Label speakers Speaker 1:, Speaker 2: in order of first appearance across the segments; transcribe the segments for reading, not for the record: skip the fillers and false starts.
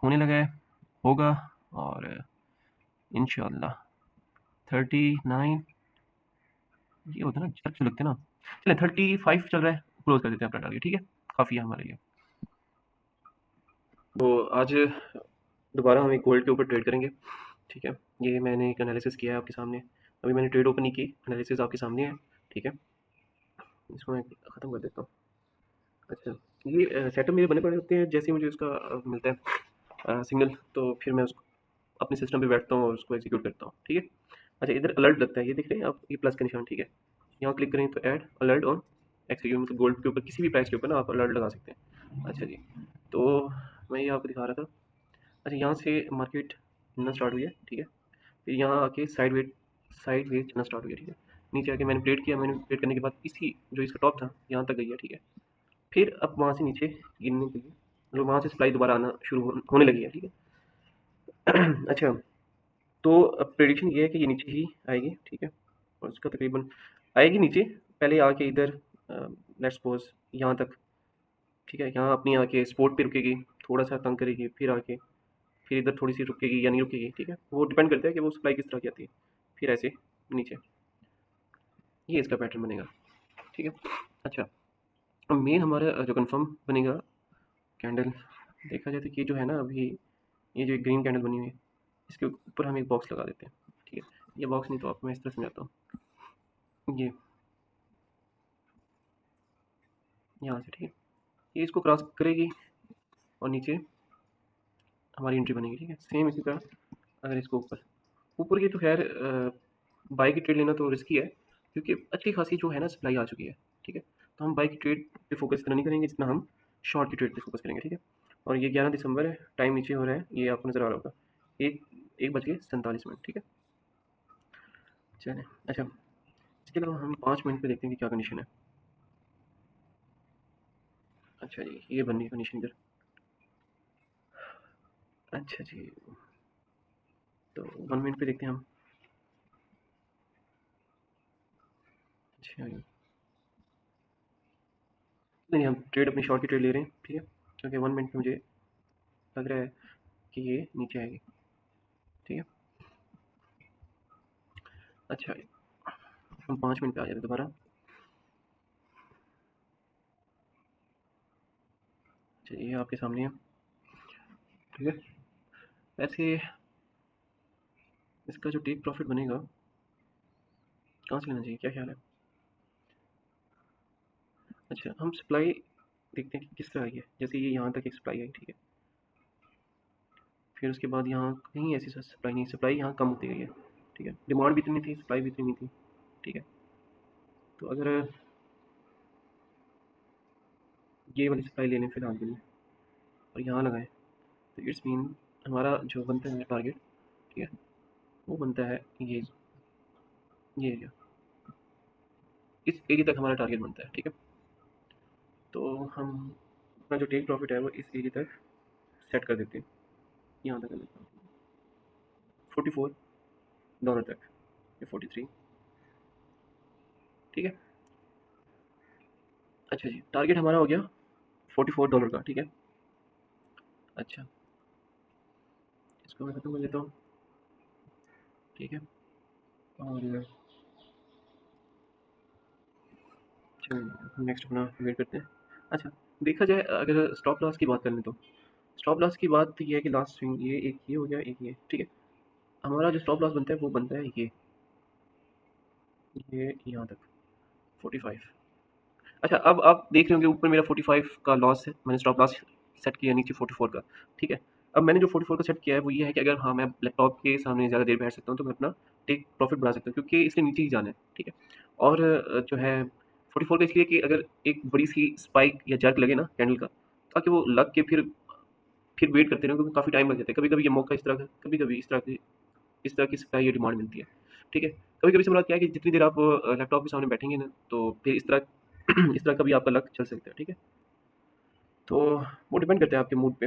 Speaker 1: होने लगा है, होगा। और इंशाल्लाह 39 ये होता है ना, जर्क जो लगते हैं ना। चलिए 35 चल रहा है, क्लोज कर देते हैं अपना टारगेट, ठीक है, काफ़ी है हमारे लिए। तो आज दोबारा हम एक गोल्ड के ऊपर ट्रेड करेंगे, ठीक है। ये मैंने एक एनालिसिस किया है आपके सामने, अभी मैंने ट्रेड ओपन नहीं की, एनालिसिस आपके सामने है, ठीक है। इसको मैं ख़त्म कर देता हूँ। अच्छा, ये सेटअप मेरे बने पड़े होते हैं, जैसे ही मुझे उसका मिलता है सिग्नल, तो फिर मैं उसको अपने सिस्टम पे बैठता हूँ और उसको एग्जीक्यूट करता हूँ, ठीक है। अच्छा, इधर अलर्ट लगता है, ये देख रहे हैं आप, ये प्लस का निशान, ठीक है। यहाँ क्लिक करें तो ऐड अलर्ट ऑन एक्सक्यूट, मतलब गोल्ड के ऊपर किसी भी प्राइस के ऊपर ना आप अलर्ट लगा सकते हैं। अच्छा जी, तो मैं ये आपको दिखा रहा था। अच्छा, यहाँ से मार्केट हिलना स्टार्ट हुई है, ठीक है। फिर यहाँ आके साइड वेज चलना स्टार्ट हो गया, ठीक है। नीचे आके मैंने प्लेट किया, मैंने प्लेट करने के बाद इसी जो इसका टॉप था यहाँ तक गई है, ठीक है। फिर अब वहाँ से नीचे गिरने के लिए, मतलब वहाँ से सप्लाई दोबारा आना शुरू होने लगी है, ठीक है। अच्छा, तो अब प्रेडिक्शन ये है कि ये नीचे ही आएगी, ठीक है। और इसका तकरीबन आएगी नीचे, पहले आके इधर लेट्स सपोज यहाँ तक, ठीक है। यहाँ अपनी आके स्पोर्ट पे रुकेगी, थोड़ा सा तंग करेगी, फिर आके फिर इधर थोड़ी सी रुकेगी या नहीं रुकेगी, ठीक है। वो डिपेंड करता है कि वो सप्लाई किस तरह की आती है। फिर ऐसे नीचे, ये इसका पैटर्न बनेगा, ठीक है। अच्छा, अब मेन हमारा जो कंफर्म बनेगा कैंडल, देखा जाए तो ये जो है ना अभी, ये जो ग्रीन कैंडल बनी हुई है, इसके ऊपर हम एक बॉक्स लगा देते हैं, ठीक है। ये बॉक्स नहीं तो आपको मैं इस तरह समझाता हूँ। ये यहाँ से, ठीक है, ये इसको क्रॉस करेगी और नीचे हमारी एंट्री बनेगी, ठीक है। सेम इसी तरह अगर इसको ऊपर ऊपर की, तो खैर बाई की ट्रेड लेना तो रिस्की है, क्योंकि अच्छी खासी जो है ना सप्लाई आ चुकी है, ठीक है। तो हम बाई की ट्रेड पे फोकस इतना नहीं करेंगे जितना हम शॉर्ट की ट्रेड पे फोकस करेंगे, ठीक है। और ये 11 दिसंबर है, टाइम नीचे हो रहा है, ये आपको नज़र आ रहा होगा, एक 1:47, ठीक है। चलें, अच्छा, इसके अलावा हम 5 मिनट पे देखते हैं कि क्या कंडीशन है। अच्छा जी, ये बननी कंडीशन इधर। अच्छा जी, तो 1 मिनट पे देखते हैं हम। अच्छा जी, नहीं, हम ट्रेड अपनी शॉर्ट की ट्रेड ले रहे हैं, ठीक है, क्योंकि 1 मिनट पे मुझे लग रहा है कि ये नीचे आएगी, ठीक है। अच्छा, हम 5 मिनट पे आ जाते हैं दोबारा। अच्छा, ये आपके सामने है, ठीक है। वैसे इसका जो टेक प्रॉफिट बनेगा, कहाँ से लेना चाहिए, क्या ख्याल है? अच्छा, हम सप्लाई देखते हैं कि किस तरह आई है। जैसे ये यहाँ तक एक सप्लाई आई, ठीक है। फिर उसके बाद यहाँ कहीं ऐसी सप्लाई नहीं, सप्लाई यहाँ कम होती गई है, ठीक है। डिमांड भी इतनी थी, सप्लाई भी इतनी नहीं थी, ठीक है। तो अगर ये वाली सप्लाई ले लें फिलहाल के लिए और यहाँ लगाएं, तो इट्स मीन हमारा जो बनता है टारगेट, ठीक है, वो बनता है ये एरिया, इस एरिया तक हमारा टारगेट बनता है, ठीक है। तो हम अपना जो टेक प्रॉफिट है वो इस एरिया तक सेट कर देते हैं, यहाँ तक कर देता हूँ, $44 तक, या 43, ठीक है। अच्छा जी, टारगेट हमारा हो गया $44 का, ठीक है। अच्छा, इसको मैं खत्म कर देता हूँ, ठीक है। और चलिए नेक्स्ट अपना वेट करते हैं। अच्छा, देखा जाए अगर स्टॉप लॉस की बात कर लें, तो स्टॉप लॉस की बात ये है कि लास्ट स्विंग ये एक ये हो गया, एक ये, ठीक है। हमारा जो स्टॉप लॉस बनता है वो बनता है ये यहाँ तक 45। अच्छा, अब आप देख रहे होंगे ऊपर मेरा 45 का लॉस है, मैंने स्टॉप लॉस सेट किया नीचे 44 का, ठीक है। अब मैंने जो 44 का सेट किया है वो ये है कि अगर हाँ मैं लैपटॉप के सामने ज़्यादा देर बैठ सकता हूँ तो मैं अपना टेक प्रॉफिट बढ़ा सकता हूँ, क्योंकि इसने नीचे ही जाना है, ठीक है। और जो है 44 का इसलिए कि अगर एक बड़ी सी स्पाइक या जर्क लगे ना कैंडल का, ताकि वो लग के फिर वेट करते रहो, क्योंकि काफ़ी टाइम लग जाता है। कभी कभी ये मौका इस तरह का, कभी कभी इस तरह की सप्लाई या डिमांड मिलती है, ठीक है। कभी कभी से मुराद क्या है कि जितनी देर आप लैपटॉप के सामने बैठेंगे ना, तो फिर इस तरह इस तरह का भी आपका लक चल सकता है, ठीक है। तो वो डिपेंड करता है आपके मूड पे।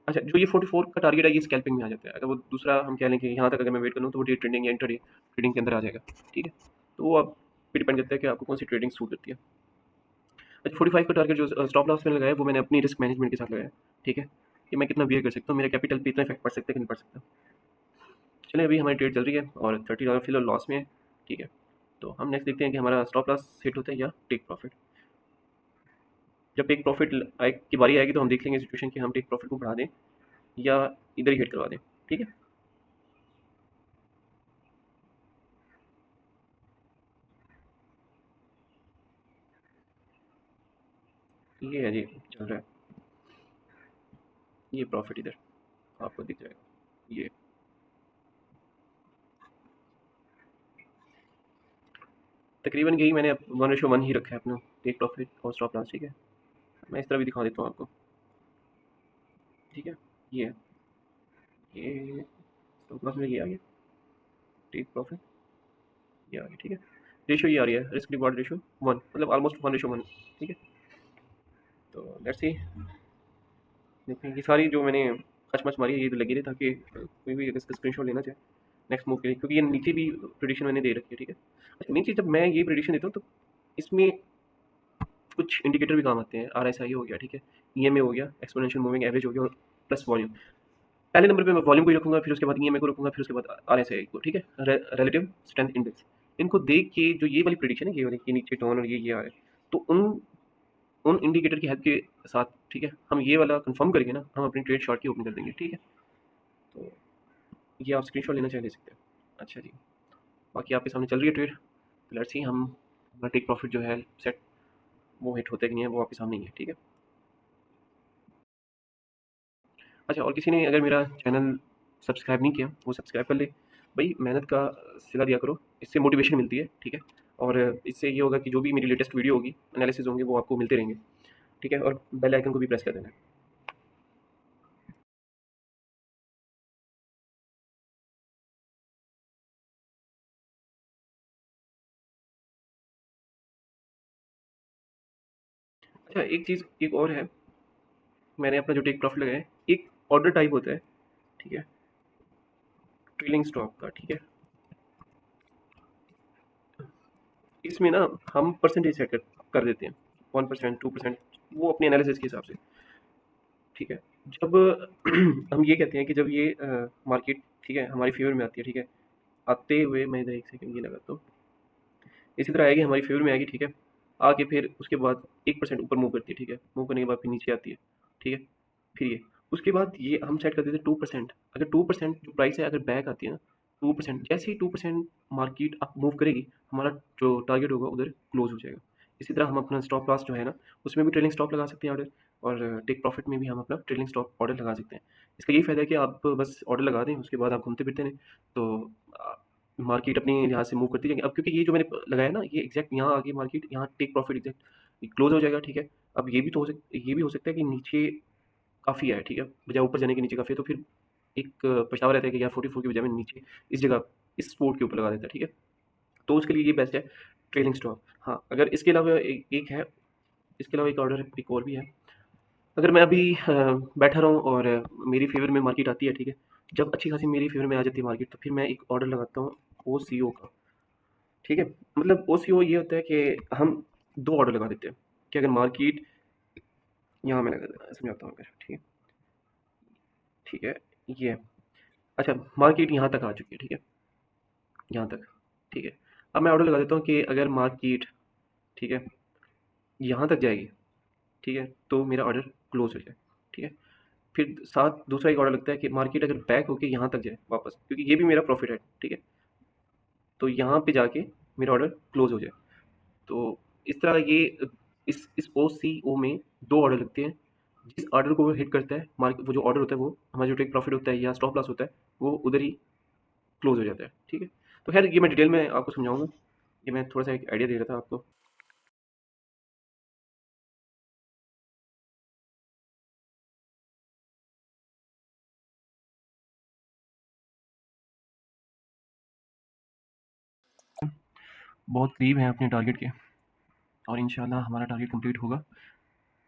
Speaker 1: अच्छा, जो ये 44 का टारगेट है ये स्कैल्पिंग में आ जाता है। अगर वो दूसरा हम कह लें कि यहाँ तक अगर मैं वेट करूँ तो वो डे ट्रेडिंग या इंट्राडे ट्रेडिंग के अंदर आ जाएगा, ठीक है। तो वो आप पे डिपेंड करता है कि आपको कौन सी ट्रेडिंग सूट करती है। अच्छा, 45 का टारगेट जो स्टॉप लॉस मैंने लगाया है वो मैंने अपनी रिस्क मैनेजमेंट के साथ लगाया है, ठीक है। कि मैं कितना बियर कर सकता हूँ, मेरे कैपिटल पे इतना इफेक्ट पड़ सकता है कि नहीं पड़ सकता। चलिए अभी हमारी ट्रेड चल रही है और $30 फिलहाल लॉस में है, ठीक है। तो हम नेक्स्ट देखते हैं कि हमारा स्टॉप लॉस हिट होता है या टेक प्रॉफिट। जब टेक प्रॉफिट की बारी आएगी तो हम देख लेंगे सिचुएशन कि हम टेक प्रॉफिट को बढ़ा दें या इधर ही हिट करवा दें, ठीक है। ये है जी, चल रहा है ये प्रॉफिट इधर आपको दिख जाएगा ये। तकरीबन यही मैंने 1:1 ही रखा है अपना टेक प्रॉफिट और स्टॉप लॉस, ठीक है। मैं इस तरह भी दिखा देता हूँ आपको, ठीक है। ये है, ये स्टॉप लॉस में ये आ गया, टेक प्रॉफिट ये आ गया, ठीक है। रेशियो ये आ रही है, रिस्क रिवॉर्ड रेशियो 1, मतलब ऑलमोस्ट 1:1, ठीक है। तो लेट्स सी, देखें ये सारी जो मैंने कचमच मारी है ये तो लगी रही ताकि कोई भी अगर इसका स्क्रीनशॉट लेना चाहे नेक्स्ट मूव के लिए, क्योंकि ये नीचे भी प्रेडिक्शन मैंने दे रखी है, ठीक है। अच्छा मेन चीज़, जब मैं ये प्रेडिक्शन देता हूँ तो इसमें कुछ इंडिकेटर भी काम आते हैं। RSI हो गया, ठीक है, EMA हो गया, एक्सपोनेंशियल मूविंग एवरेज हो गया, और प्लस वॉल्यूम। पहले नंबर पे मैं वॉल्यूम को ही रखूंगा, फिर उसके बाद EMA को रखूंगा, फिर उसके बाद RSI को, ठीक है, रिलेटिव स्ट्रेंथ इंडेक्स। इनको देख के जो ये वाली प्रेडिक्शन है, ये वाली कि नीचे टर्न और ये आ रहा है, तो उन उन इंडिकेटर की हेल्प के साथ, ठीक है, हम ये वाला कंफर्म करके ना हम अपनी ट्रेड शॉर्ट की ओपन कर देंगे, ठीक है। तो ये आप स्क्रीनशॉट लेना चाहे ले सकते हैं। अच्छा जी, बाकी आपके सामने चल रही है ट्रेड, तो लेट्स सी हम अपना टेक प्रॉफिट जो है सेट वो हिट होता है कि नहीं है, वो आपके सामने ही है, ठीक है। अच्छा, और किसी ने अगर मेरा चैनल सब्सक्राइब नहीं किया वो सब्सक्राइब कर ले, भाई मेहनत का सिला दिया करो, इससे मोटिवेशन मिलती है, ठीक है। और इससे ये होगा कि जो भी मेरी लेटेस्ट वीडियो होगी, एनालिसिस होंगे, वो आपको मिलते रहेंगे, ठीक है। और बेल आइकन को भी प्रेस कर देना। अच्छा एक चीज़ एक और है, मैंने अपना जो टेक प्रॉफिट लगाया है, एक ऑर्डर टाइप होता है, ठीक है, ट्रेलिंग स्टॉक का, ठीक है। इसमें ना हम परसेंटेज सेट कर देते हैं, 1%, 2%, वो अपने एनालिसिस के हिसाब से, ठीक है। जब हम ये कहते हैं कि जब ये मार्केट, ठीक है, हमारी फेवर में आती है, ठीक है, आते हुए मैं इधर एक सेकंड ये लगाता हूँ, इसी तरह आएगी हमारी फेवर में आएगी, ठीक है। आके फिर उसके बाद 1% ऊपर मूव करती है, ठीक है, मूव करने के बाद फिर नीचे आती है, ठीक है। फिर ये उसके बाद ये हम सेट कर देते हैं 2%। अगर 2% जो प्राइस है अगर बैक आती है ना, 2% जैसे ही 2% मार्केट अप मूव करेगी, हमारा जो टारगेट होगा उधर क्लोज हो जाएगा। इसी तरह हम अपना स्टॉप लॉस जो है ना, उसमें भी ट्रेलिंग स्टॉप लगा सकते हैं ऑर्डर, और टेक प्रॉफिट में भी हम अपना ट्रेलिंग स्टॉप ऑर्डर लगा सकते हैं। इसका यही फ़ायदा है कि आप बस ऑर्डर लगा दें, उसके बाद आप घूमते फिरते रहें, तो मार्केट अपनी लिहाज से मूव करती जाएगी। अब क्योंकि ये जो मैंने लगाया ना, ये एग्जैक्ट यहाँ आगे मार्केट यहाँ टेक प्रॉफिट एग्जैक्ट क्लोज हो जाएगा, ठीक है। अब ये भी हो सकता है कि नीचे काफ़ी है, ठीक है, बजाय ऊपर जाने के नीचे काफ़ी है, तो फिर एक पछतावा रहता है कि यार 44 की बजाय मैं नीचे इस जगह इस स्पोर्ट के ऊपर लगा देता, ठीक है। तो उसके लिए ये बेस्ट है ट्रेलिंग स्टॉप। हाँ, अगर इसके अलावा एक है, इसके अलावा एक ऑर्डर एक और भी है। अगर मैं अभी बैठा रहूँ और मेरी फेवर में मार्केट आती है, ठीक है, जब अच्छी खासी मेरी फेवर में आ जाती है मार्केट, तो फिर मैं एक ऑर्डर लगाता हूँ OCO का, ठीक है। मतलब OCO ये होता है कि हम दो ऑर्डर लगा देते हैं कि अगर मार्केट यहाँ मैं लगा समझाता हूँ, अगर ठीक है, ठीक है, ये है। अच्छा मार्केट यहाँ तक आ चुकी है, ठीक है, यहाँ तक, ठीक है। अब मैं ऑर्डर लगा देता हूँ कि अगर मार्केट, ठीक है, यहाँ तक जाएगी, ठीक है, तो मेरा ऑर्डर क्लोज हो जाए, ठीक है। फिर साथ दूसरा एक ऑर्डर लगता है कि मार्केट अगर बैक होके यहाँ तक जाए वापस, क्योंकि ये भी मेरा प्रॉफिट है, ठीक है, तो यहाँ पे जाके मेरा ऑर्डर क्लोज हो जाए। तो इस तरह ये इस OCO में दो ऑर्डर लगते हैं। जिस ऑर्डर को वो हिट करता है मार्केट, वो जो ऑर्डर होता है वो हमारा जो टेक प्रॉफिट होता है या स्टॉप लॉस होता है, वो उधर ही क्लोज हो जाता है, ठीक है। तो खैर ये मैं डिटेल में आपको समझाऊंगा, ये मैं थोड़ा सा एक आइडिया दे रहा था आपको। बहुत करीब हैं अपने टारगेट के, और इंशाल्लाह हमारा टारगेट कंप्लीट होगा।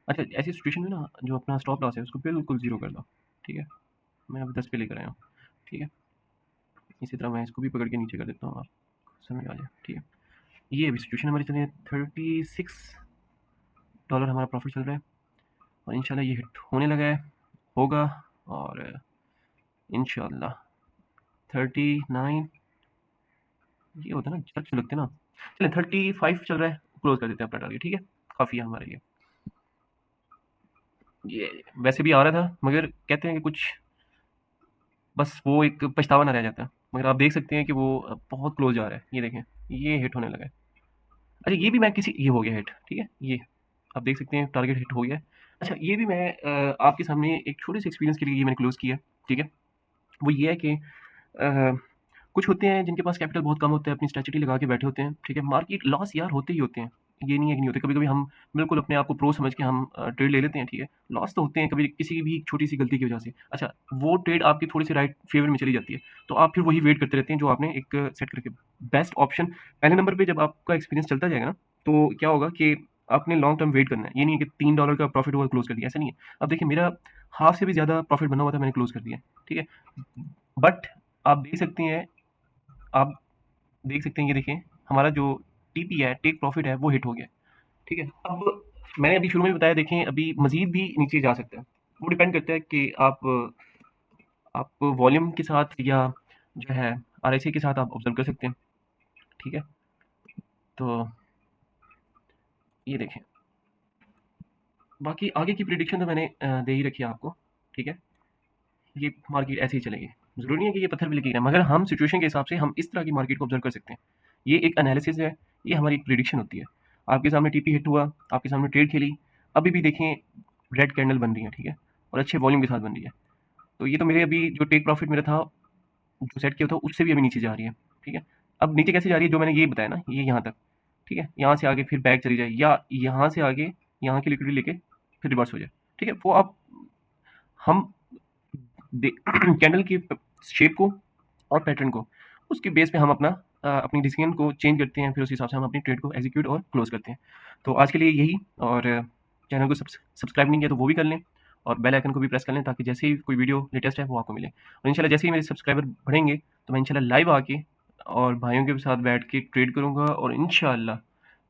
Speaker 1: अच्छा ऐसी सिचुएशन में ना जो अपना स्टॉप लॉस है उसको बिल्कुल ज़ीरो कर दो, ठीक है। मैं अब 10 पे लेकर आया हूँ, ठीक है। इसी तरह मैं इसको भी पकड़ के नीचे कर देता हूँ, आप समझ आ जाए, ठीक है। ये अभी सिचुएशन हमारी चल रही है, $36 हमारा प्रॉफिट चल रहा है, और इंशाल्लाह ये हिट होने लगा है। होगा। और इंशाल्लाह 39 ये होता है ना, अच्छे लगते हैं ना। चलें 35 चल रहा है, क्लोज कर देते हैं अपना टारगेट, ठीक है, काफ़ी है हमारे लिए। ये वैसे भी आ रहा था, मगर कहते हैं कि कुछ बस वो एक पछतावा ना रह जाता। मगर आप देख सकते हैं कि वो बहुत क्लोज जा रहा है, ये देखें, ये हिट होने लगा है। अच्छा ये भी मैं किसी ये हो गया हिट, ठीक है, ये आप देख सकते हैं टारगेट हिट हो गया है। अच्छा ये भी मैं आपके सामने एक छोटे से एक्सपीरियंस के लिए ये मैंने क्लोज किया, ठीक है। वो ये है कि अ, कुछ होते हैं जिनके पास कैपिटल बहुत कम होता है, अपनी स्ट्रैटेजी लगा के बैठे होते हैं, ठीक है। मार्केट लॉस यार होते ही होते हैं, ये नहीं है कि नहीं होते। कभी-कभी हम बिल्कुल अपने आप को प्रो समझ के हम ट्रेड ले लेते हैं, ठीक है। लॉस तो होते हैं कभी किसी भी छोटी-सी गलती की वजह से। अच्छा, वो ट्रेड आपकी थोड़ी-सी राइट फ़ेवर में चली जाती है, तो आप फिर वही वेट करते रहते हैं जो आपने एक सेट करके। बेस्ट ऑप्शन पहले नंबर पे जब आपका एक्सपीरियंस चलता जाएगा ना, तो क्या होगा कि आपने लॉन्ग टर्म वेट करना है। ये नहीं है कि $3 का प्रॉफिट हुआ क्लोज़ कर दिया, ऐसा नहीं है। अब देखिए मेरा हाफ से भी ज़्यादा प्रॉफिट बना हुआ था, मैंने क्लोज़ कर दिया, ठीक है। बट आप देख सकते हैं आप देख सकते हैं ये देखिए हमारा जो टीपी है, टेक प्रॉफिट है, वो हिट हो गया, ठीक है। अब मैंने अभी शुरू में भी बताया, देखें अभी मज़ीद भी नीचे जा सकता है। वो डिपेंड करता है कि आप वॉल्यूम के साथ या जो है आरएसआई के साथ आप ऑब्ज़र्व कर सकते हैं, ठीक है। तो ये देखें, बाकी आगे की प्रेडिक्शन तो मैंने दे ही रखी है आपको, ठीक है। ये मार्केट ऐसे ही चलेगी। ज़रूरी नहीं है कि ये पत्थर भी लगी रहे, मगर हम सिचुएशन के हिसाब से हम इस तरह की मार्केट को ऑब्ज़र्व कर सकते हैं। ये एक एनालिसिस है, ये हमारी एक प्रेडिक्शन होती है। आपके सामने टीपी हिट हुआ, आपके सामने ट्रेड खेली, अभी भी देखें रेड कैंडल बन रही है, ठीक है, और अच्छे वॉल्यूम के साथ बन रही है। तो ये तो मेरे अभी जो टेक प्रॉफिट मेरा था, जो सेट किया था, उससे भी अभी नीचे जा रही है, ठीक है। अब नीचे कैसे जा रही है, जो मैंने ये बताया ना, ये यहाँ तक, ठीक है। यहाँ से आगे फिर बैक चली जाए, या यहाँ से आगे यहाँ की लिक्विडिटी लेके फिर रिवर्स हो जाए, ठीक है। वो आप हम कैंडल की शेप को और पैटर्न को, उसके बेस पे हम अपना अपनी डिसीजन को चेंज करते हैं, फिर उस हिसाब से हम अपनी ट्रेड को एग्जीक्यूट और क्लोज करते हैं। तो आज के लिए यही। और चैनल को सब्सक्राइब नहीं किया तो वो भी कर लें, और बेल आइकन को भी प्रेस कर लें, ताकि जैसे ही कोई वीडियो लेटेस्ट है वो आपको मिले। और इंशाल्लाह जैसे ही मेरे सब्सक्राइबर बढ़ेंगे तो मैं इंशाल्लाह लाइव आके और भाइयों के साथ बैठ के ट्रेड करूँगा, और इंशाल्लाह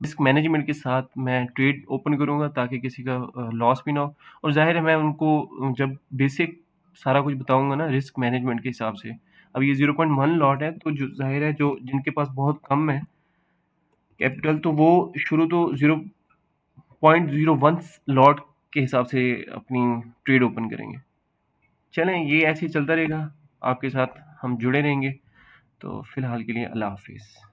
Speaker 1: रिस्क मैनेजमेंट के साथ मैं ट्रेड ओपन करूँगा, ताकि किसी का लॉस भी ना हो। और ज़ाहिर है मैं उनको जब बेसिक सारा कुछ बताऊँगा ना रिस्क मैनेजमेंट के हिसाब से। अब ये 0.1 लॉट है, तो जो ज़ाहिर है जो जिनके पास बहुत कम है कैपिटल, तो वो शुरू तो 0.01 लॉट के हिसाब से अपनी ट्रेड ओपन करेंगे। चलें ये ऐसे ही चलता रहेगा, आपके साथ हम जुड़े रहेंगे। तो फ़िलहाल के लिए अल्लाह हाफ़िज़।